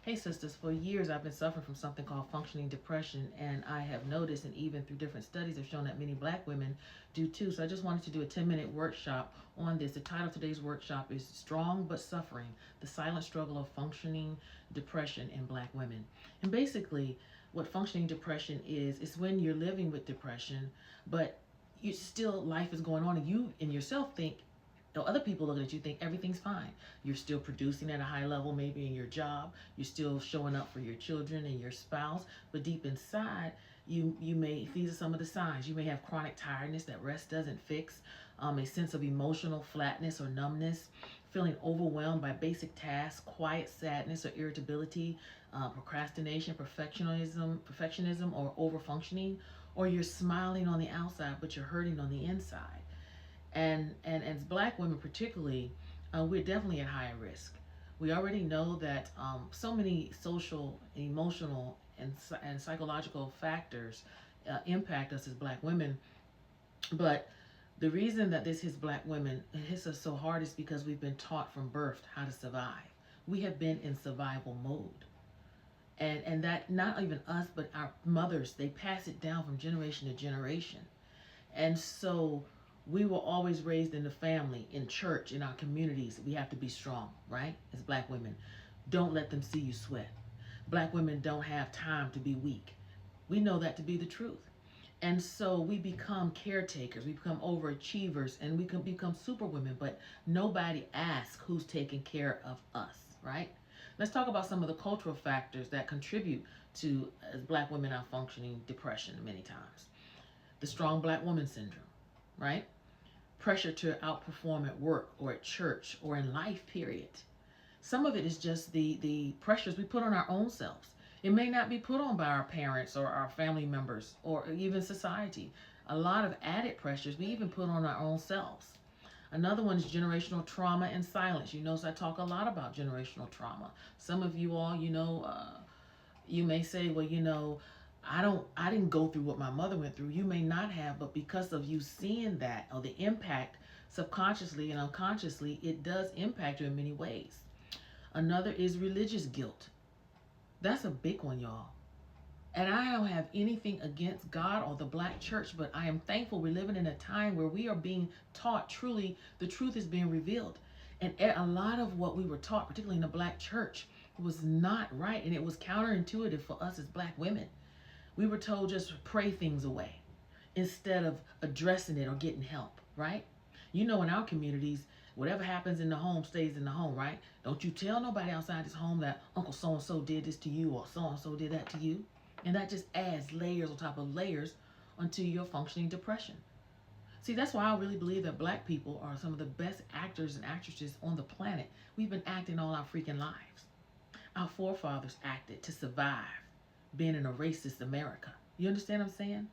Hey sisters, for years I've been suffering from something called functioning depression, and I have noticed, and even through different studies have shown that many black women do too. So I just wanted to do a 10-minute workshop on this. The title of today's workshop is Strong But Suffering, the Silent Struggle of Functioning Depression in Black Women. And basically, what functioning depression is when you're living with depression, but you still, life is going on, and you and yourself think, other people looking at you think everything's fine. You're still producing at a high level, maybe in your job. You're still showing up for your children and your spouse. But deep inside, you may, these are some of the signs. You may have chronic tiredness that rest doesn't fix, a sense of emotional flatness or numbness, feeling overwhelmed by basic tasks, quiet sadness or irritability, procrastination, perfectionism, or overfunctioning, or you're smiling on the outside but you're hurting on the inside. And as black women particularly, we're definitely at higher risk. We already know that so many social, emotional, and psychological factors impact us as black women. But the reason that this hits black women, it hits us so hard, is because we've been taught from birth how to survive. We have been in survival mode. And that not even us, but our mothers, they pass it down from generation to generation. And so we were always raised in the family, in church, in our communities. We have to be strong, right? As black women. Don't let them see you sweat. Black women don't have time to be weak. We know that to be the truth. And so we become caretakers, we become overachievers, and we can become superwomen, but nobody asks who's taking care of us, right? Let's talk about some of the cultural factors that contribute to, as black women, our functioning depression many times. The strong black woman syndrome, right? Pressure to outperform at work or at church or in life, period. Some of it is just the pressures we put on our own selves. It may not be put on by our parents or our family members or even society. A lot of added pressures we even put on our own selves. Another one is generational trauma and silence. You notice I talk a lot about generational trauma. Some of you all, you may say, well, I didn't go through what my mother went through. You may not have, but because of you seeing that, or the impact subconsciously and unconsciously, it does impact you in many ways. Another is religious guilt. That's a big one, y'all. And I don't have anything against God or the black church, but I am thankful we're living in a time where we are being taught, truly, the truth is being revealed. And a lot of what we were taught, particularly in the black church, was not right. And it was counterintuitive for us as black women. We were told just pray things away instead of addressing it or getting help, right? In our communities, whatever happens in the home stays in the home, right? Don't you tell nobody outside this home that Uncle so-and-so did this to you or so-and-so did that to you. And that just adds layers on top of layers onto your functioning depression. See, that's why I really believe that black people are some of the best actors and actresses on the planet. We've been acting all our freaking lives. Our forefathers acted to survive being in a racist America. You understand what I'm saying?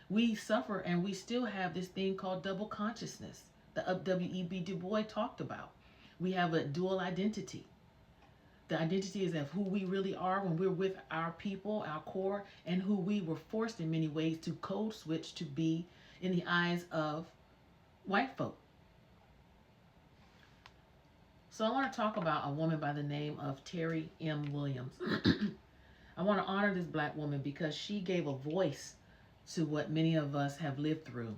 We suffer and we still have this thing called double consciousness that W.E.B. Du Bois talked about. We have a dual identity. The identity is of who we really are when we're with our people, our core, and who we were forced in many ways to code switch to be in the eyes of white folk. So I want to talk about a woman by the name of Terrie M. Williams. I want to honor this black woman because she gave a voice to what many of us have lived through.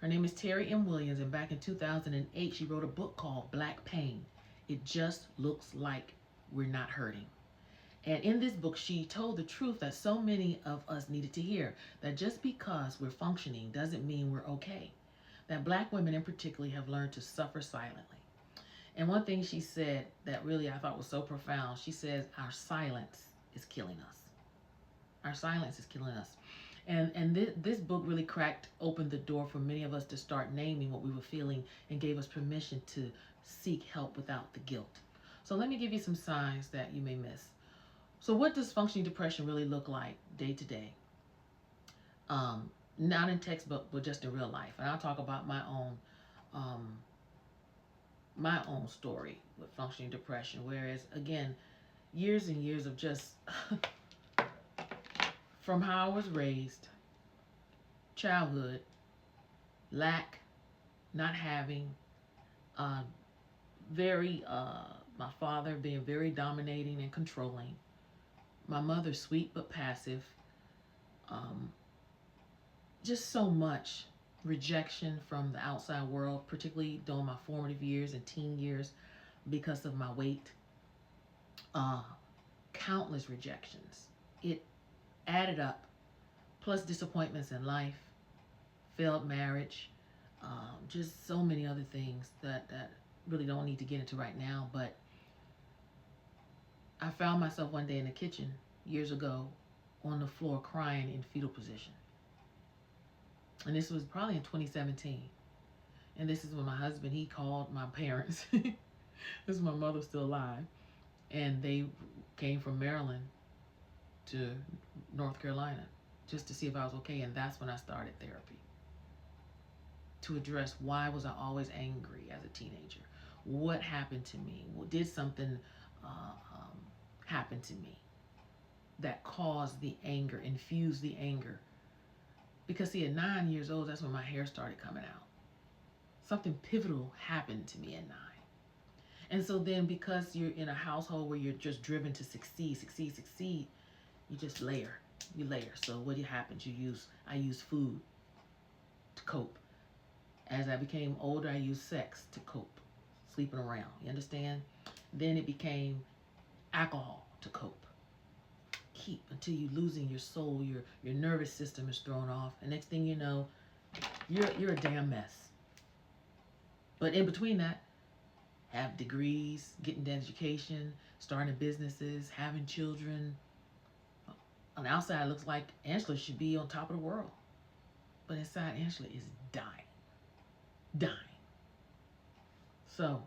Her name is Terrie M. Williams, and back in 2008, she wrote a book called Black Pain. It just looks like we're not hurting. And in this book, she told the truth that so many of us needed to hear, that just because we're functioning doesn't mean we're okay. That black women in particular have learned to suffer silently. And one thing she said that really I thought was so profound, she says, our silence is killing us. Our silence is killing us. And this book really cracked open the door for many of us to start naming what we were feeling and gave us permission to seek help without the guilt. So let me give you some signs that you may miss. So what does functioning depression really look like day to day? Not in textbook, but just in real life. And I'll talk about my own story with functioning depression. Whereas again, years and years of just from how I was raised, childhood, lack, not having, my father being very dominating and controlling, My mother, sweet but passive. Um, just so much rejection from the outside world, particularly during my formative years and teen years because of my weight. Uh, Countless rejections. It added up, plus disappointments in life, failed marriage, just so many other things that really don't need to get into right now. But I found myself one day in the kitchen years ago on the floor crying in fetal position. And this was probably in 2017. And this is when my husband, he called my parents. This is my mother still alive. And they came from Maryland to North Carolina just to see if I was okay. And that's when I started therapy, to address why was I always angry as a teenager? What happened to me? Did something happen to me that caused the anger, infused the anger? Because see, at 9 years old, that's when my hair started coming out. Something pivotal happened to me at 9. And so then, because you're in a household where you're just driven to succeed, you just layer. You layer. So what happens? I use food to cope. As I became older, I used sex to cope, sleeping around. You understand? Then it became alcohol to cope. Keep until you're losing your soul, your nervous system is thrown off, and next thing you know, you're a damn mess. But in between that, have degrees, getting the education, starting businesses, having children. On the outside, it looks like Angela should be on top of the world, but inside, Angela is dying. So,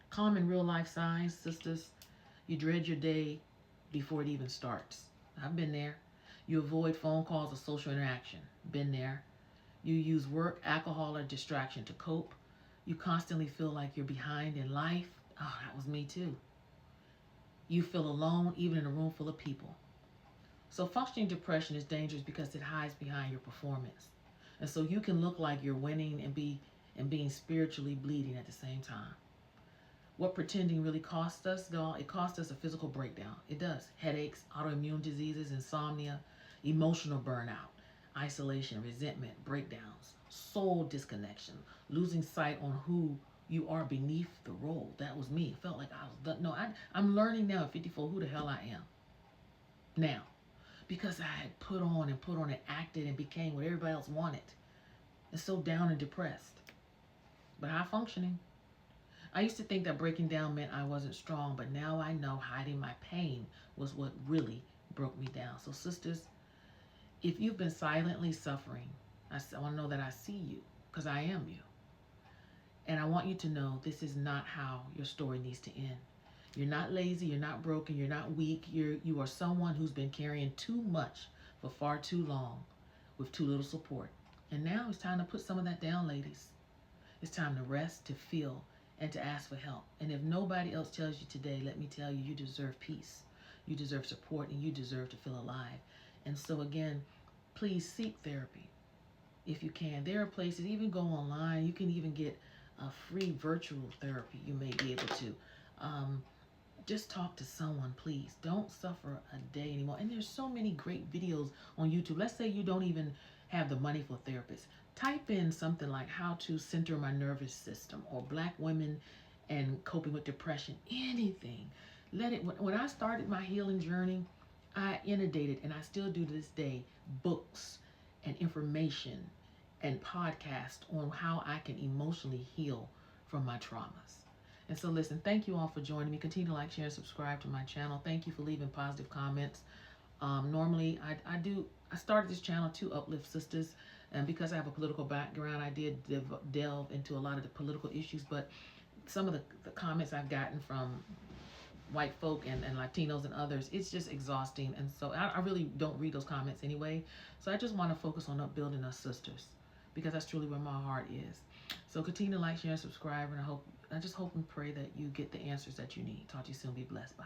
common real life signs, sisters. You dread your day before it even starts. I've been there. You avoid phone calls or social interaction. Been there. You use work, alcohol, or distraction to cope. You constantly feel like you're behind in life. Oh, that was me too. You feel alone even in a room full of people. So functioning depression is dangerous because it hides behind your performance. And so you can look like you're winning and being spiritually bleeding at the same time. What pretending really costs us, y'all? It costs us a physical breakdown. It does. Headaches, autoimmune diseases, insomnia, emotional burnout, isolation, resentment, breakdowns, soul disconnection, losing sight on who you are beneath the role. That was me. It felt like I was done. No, I'm learning now at 54 who the hell I am. Now, because I had put on and acted and became what everybody else wanted. And so down and depressed. But high functioning. I used to think that breaking down meant I wasn't strong, but now I know hiding my pain was what really broke me down. So sisters, if you've been silently suffering, I want to know that I see you, because I am you. And I want you to know this is not how your story needs to end. You're not lazy, you're not broken, you're not weak. You are someone who's been carrying too much for far too long with too little support. And now it's time to put some of that down, ladies. It's time to rest, to feel, and to ask for help. And if nobody else tells you today, let me tell you, you deserve peace. You deserve support, and you deserve to feel alive. And so again, please seek therapy if you can. There are places, even go online. You can even get a free virtual therapy you may be able to. Just talk to someone, please. Don't suffer a day anymore. And there's so many great videos on YouTube. Let's say you don't even have the money for a therapist. Type in something like how to center my nervous system or black women and coping with depression, anything. When I started my healing journey, I inundated, and I still do to this day, books and information and podcasts on how I can emotionally heal from my traumas. And so listen, thank you all for joining me. Continue to like, share, and subscribe to my channel. Thank you for leaving positive comments. Normally, I started this channel to uplift sisters, and because I have a political background, I did delve into a lot of the political issues, but some of the comments I've gotten from white folk and Latinos and others, it's just exhausting. And so I really don't read those comments anyway. So I just want to focus on upbuilding us sisters, because that's truly where my heart is. So continue to like, share, and subscribe, and I just hope and pray that you get the answers that you need. Talk to you soon. Be blessed. Bye.